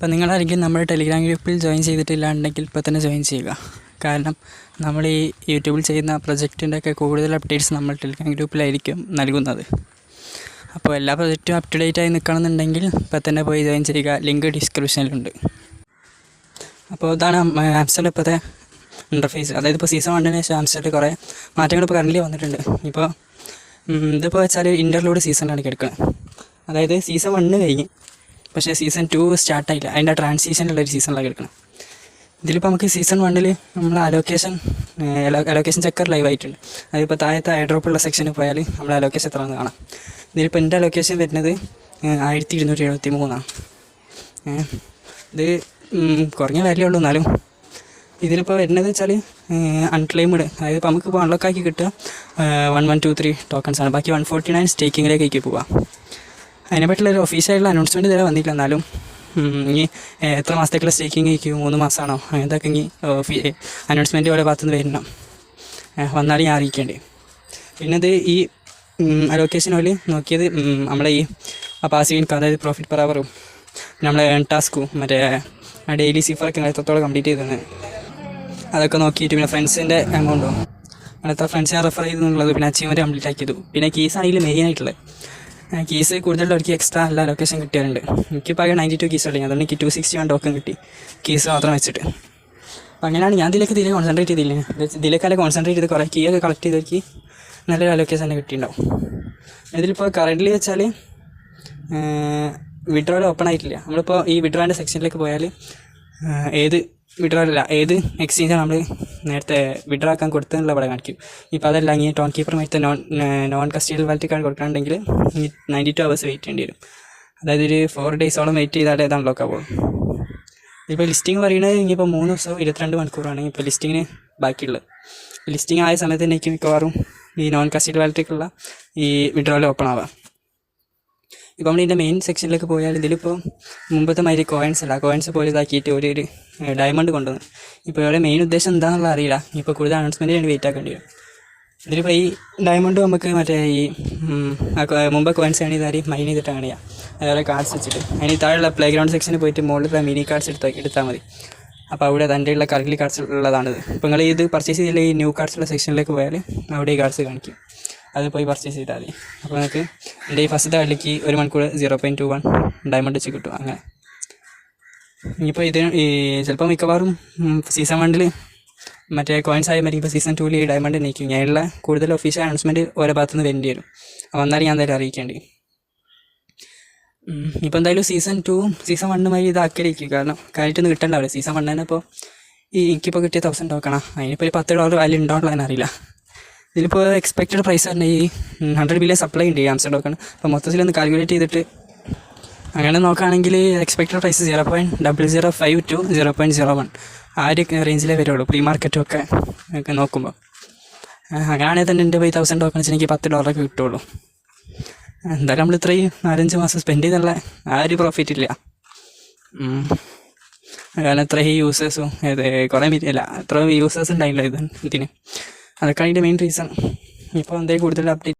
അപ്പോൾ നിങ്ങളായിരിക്കും നമ്മുടെ ടെലിഗ്രാം ഗ്രൂപ്പിൽ ജോയിൻ ചെയ്തിട്ടില്ലാണ്ടെങ്കിൽ ഇപ്പോൾ തന്നെ ജോയിൻ ചെയ്യുക. കാരണം നമ്മൾ ഈ യൂട്യൂബിൽ ചെയ്യുന്ന പ്രൊജക്റ്റിൻ്റെ ഒക്കെ കൂടുതൽ അപ്ഡേറ്റ്സ് നമ്മൾ ടെലിഗ്രാം ഗ്രൂപ്പിലായിരിക്കും നൽകുന്നത്. അപ്പോൾ എല്ലാ പ്രൊജക്റ്റും അപ് ടു ഡേറ്റ് ആയി നിൽക്കണമെന്നുണ്ടെങ്കിൽ ഇപ്പോൾ തന്നെ പോയി ജോയിൻ ചെയ്യുക. ലിങ്ക് ഡിസ്ക്രിപ്ഷനിലുണ്ട്. അപ്പോൾ ഇതാണ് ആംസ്റ്ററിൻ്റെ ഇപ്പോഴത്തെ ഇൻ്റർഫേസ്. അതായത് ഇപ്പോൾ സീസൺ 1 ശേഷം ആംസ്റ്ററിൽ കുറേ മാറ്റങ്ങൾ ഇപ്പോൾ കറൻറ്റ്ലി വന്നിട്ടുണ്ട്. ഇപ്പോൾ ഇതിപ്പോൾ വെച്ചാൽ ഇൻ്റർലൂഡ് സീസണിലാണ് കിടക്കുന്നത്. അതായത് സീസൺ 1 കഴിഞ്ഞ് പക്ഷേ സീസൺ 2 സ്റ്റാർട്ടായില്ല. അതിൻ്റെ ട്രാൻസിഷനുള്ളൊരു സീസണിലാണ് കിടക്കുന്നത്. ഇതിലിപ്പോൾ നമുക്ക് സീസൺ 1 നമ്മൾ അലോക്കേഷൻ ചെക്കർ ലൈവ് ആയിട്ടുണ്ട്. അതിപ്പോൾ താഴത്തെ എയർഡ്രോപ്പുള്ള സെക്ഷനിൽ പോയാൽ നമ്മൾ അലോക്കേഷൻ എത്രയാണെന്ന് കാണാം. ഇതിലിപ്പോൾ എൻ്റെ അലോക്കേഷൻ വരുന്നത് 1273 ഇത് കുറഞ്ഞ വാല്യൂ ഉള്ളൂ. എന്നാലും ഇതിലിപ്പോൾ വരുന്നത് വെച്ചാൽ അൺക്ലെയിംഡ്, അതായത് ഇപ്പോൾ നമുക്കിപ്പോൾ അൺലോക്കാക്കി കിട്ടുക 1123 ടോക്കൺസാണ്. ബാക്കി 149 സ്റ്റേക്കിങ്ങിലേക്ക് പോവുക. അതിനെപ്പറ്റിയുള്ളൊരു ഒഫീഷ്യലായിട്ടുള്ള അനൗൺസ്മെൻറ്റ് ഇതുവരെ വന്നിട്ടില്ല. എന്നാലും ഇനി എത്ര മാസത്തേക്കുള്ള സ്റ്റേക്കിംഗ് ആയിരിക്കും, 3 മാസമാണോ, അതൊക്കെ ഇനി അനൗൺസ്മെൻറ്റ് പോലെ ഭാഗത്തുനിന്ന് വരണം. വന്നാലും ഞാൻ അറിയിക്കേണ്ടി. പിന്നെ ഇത് ഈ അലോക്കേഷൻ പോലെ നോക്കിയത് നമ്മളെ ഈ പാസീവ് ഇൻകം, അതായത് പ്രോഫിറ്റ് പെർ അവറും നമ്മളെ ടാസ്കും മറ്റേ ഡെയിലി സിഫറൊക്കെ എത്രത്തോളം കംപ്ലീറ്റ് ചെയ്തത് അതൊക്കെ നോക്കിയിട്ട് പിന്നെ ഫ്രണ്ട്സിൻ്റെ എമൗണ്ടോ എത്ര ഫ്രണ്ട്സിനെ റെഫർ ചെയ്തെന്നുള്ളത്, പിന്നെ അച്ചീവ്മെൻറ്റ് കംപ്ലീറ്റ് ആക്കിയതു. പിന്നെ കീസാണെങ്കിൽ മെയിനായിട്ടുള്ളത് കീസ് കൂടുതലുള്ളവർക്ക് എക്സ്ട്രാ നല്ല ലൊക്കേഷൻ കിട്ടിയാറുണ്ട്. എനിക്കിപ്പോൾ ആകെ 92 കീസ് ഉള്ളത്, അതുകൊണ്ട് എനിക്ക് 261 ടോക്കൺ കിട്ടി കീസ് മാത്രം വെച്ചിട്ട്. അപ്പോൾ അങ്ങനെയാണ് ഞാൻ ഇതിലേക്ക് കോൺസെൻട്രേറ്റ് ചെയ്തില്ല. ഇതിലേക്കല്ല കോൺസെൻട്രേറ്റ് ചെയ്ത് കുറേ കീയൊക്കെ കളക്ട് ചെയ്തവർക്ക് നല്ലൊരു ലൊക്കേഷൻ തന്നെ കിട്ടിയിട്ടുണ്ടാവും. ഇതിലിപ്പോൾ കറൻ്റ്ലി വെച്ചാൽ വിഡ്രോയിൽ ഓപ്പൺ ആയിട്ടില്ല. നമ്മളിപ്പോൾ ഈ വിഡ്രോൻ്റെ സെക്ഷനിലേക്ക് പോയാൽ ഏത് ഏത് എക്സ്ചേഞ്ചാണ് നമ്മൾ നേരത്തെ വിഡ്രോ ആക്കാൻ കൊടുത്തതെന്നുള്ള ഇവിടെ കാണിക്കും. ഇപ്പോൾ അതല്ല ഈ ടോൺ കീപ്പറുമായിട്ട് നോൺ കസ്റ്റഡിയൽ വാലറ്റ് കാർഡ് കൊടുക്കുകയാണെങ്കിൽ 92 hours വെയിറ്റ് ചെയ്യേണ്ടി വരും. അതായത് ഒരു 4 days വെയിറ്റ് ചെയ്താൽ ഏതാണ് ലോക്ക് ആവുള്ളൂ. ഇപ്പോൾ ലിസ്റ്റിംഗ് പറയുന്നത് ഇനിയിപ്പോൾ 3 ദിവസവും 22 മണിക്കൂറാണ് ഇപ്പോൾ ലിസ്റ്റിങ്ങിന് ബാക്കിയുള്ളത്. ലിസ്റ്റിംഗ് ആയ സമയത്ത് തന്നെ എനിക്ക് മിക്കവാറും ഈ നോൺ കസ്റ്റഡിയൽ വാലറ്റിലേക്കുള്ള ഈ വിഡ്രോയിൽ ഓപ്പൺ ആവാം. ഇപ്പോൾ നമ്മൾ ഇതിൻ്റെ മെയിൻ സെക്ഷനിലേക്ക് പോയാൽ ഇതിലിപ്പോൾ മുമ്പത്തെ മാതിരി കോയിൻസ് പോലെ ഇതാക്കിയിട്ട് ഒരു ഡയമണ്ട് കൊണ്ടുവന്നു. ഇപ്പോൾ ഇവിടെ മെയിൻ ഉദ്ദേശം എന്താണെന്നുള്ള അറിയില്ല. ഇപ്പോൾ കൂടുതൽ അനൗൺസ്മെൻറ്റ് വേണ്ടി വെയിറ്റ് ആക്കേണ്ടി വരും. ഇതിലിപ്പോൾ ഈ ഡയമണ്ട് നമുക്ക് മറ്റേ ഈ മുമ്പ് കോയിൻസ് ആണ് ഇതായി മൈൻ ചെയ്തിട്ടാണ് ചെയ്യുക. അതേപോലെ കാർഡ്സ് വെച്ചിട്ട് അതിന് താഴെയുള്ള പ്ലേ ഗ്രൗണ്ട് സെക്ഷനിൽ പോയിട്ട് മുകളിൽ മിനി കാർഡ്സ് എടുത്താൽ മതി. അപ്പോൾ അവിടെ തൻ്റെ ഉള്ള കറക്റ്റ്ലി കാർഡ്സ് ഉള്ളതാണിത്. ഇപ്പോൾ നിങ്ങൾ ഇത് പർച്ചേസ് ചെയ്തില്ല ഈ ന്യൂ കാർഡ്സുള്ള സെക്ഷനിലേക്ക് പോയാൽ അവിടെ ഈ കാർഡ്സ് കാണിക്കും. അത് പോയി പർച്ചേസ് ചെയ്താൽ മതി. അപ്പോൾ നിങ്ങൾക്ക് എൻ്റെ ഈ ഫസ്റ്റത്തെ കളിക്ക് 1 മണിക്കൂർ 0.21 ഡയമണ്ട് വെച്ച് കിട്ടും. അങ്ങനെ ഇനിയിപ്പോൾ ഇത് ചിലപ്പോൾ മിക്കവാറും സീസൺ 1 മറ്റേ കോയിൻസ് ആയ മതി. ഇപ്പോൾ സീസൺ 2 ഈ ഡയമണ്ട് നീക്കും. ഞാനുള്ള കൂടുതൽ ഒഫീഷ്യൽ അനൗൺസ്മെൻറ്റ് ഓരോ ഭാഗത്തുനിന്ന് വരേണ്ടി വരും. അപ്പോൾ വന്നാലും ഞാൻ എന്തായാലും അറിയിക്കേണ്ടി. ഇപ്പോൾ എന്തായാലും സീസൺ 1 ഇതാക്കിയിരിക്കും. കാരണം കാര്യമായിട്ടൊന്നും കിട്ടണ്ടാവില്ല. സീസൺ 1 തന്നെ ഇപ്പോൾ എനിക്കിപ്പോൾ കിട്ടിയ 1000 ടോക്കണാ, അതിനിപ്പോൾ ഒരു $10 വാല്യൂ ഉണ്ടോയെന്ന് അറിയില്ല. ഇതിലിപ്പോൾ എക്സ്പെക്റ്റഡ് പ്രൈസ് തന്നെ ഈ 100 ബില്യൺ സപ്ലൈ ഉണ്ട് ഈ ആംസ്റ്റർ ടോക്കൺ. അപ്പോൾ മൊത്തത്തിലൊന്ന് കാൽക്കുലേറ്റ് ചെയ്തിട്ട് അങ്ങനെ നോക്കുകയാണെങ്കിൽ എക്സ്പെക്റ്റഡ് പ്രൈസ് 0.005 to 0.01 ആ ഒരു റേഞ്ചിലേ വരുള്ളൂ പ്രീ മാർക്കറ്റും ഒക്കെ നോക്കുമ്പോൾ. അങ്ങനെയാണെങ്കിൽ തന്നെ എൻ്റെ പോയി 1000 ടോക്കൺസ് എനിക്ക് $10 കിട്ടുള്ളൂ. എന്തായാലും നമ്മൾ ഇത്രയും 4-5 മാസം സ്പെൻഡ് ചെയ്തുള്ള ആ ഒരു പ്രോഫിറ്റ് ഇല്ല. കാരണം ഇത്രയും യൂസേഴ്സും കുറേ എത്ര യൂസേഴ്സ് ഉണ്ടായില്ല ഇതിന്. അതൊക്കെ അതിൻ്റെ മെയിൻ റീസൺ. ഇപ്പോൾ എന്തെങ്കിലും കൂടുതൽ അപ്ഡേറ്റ്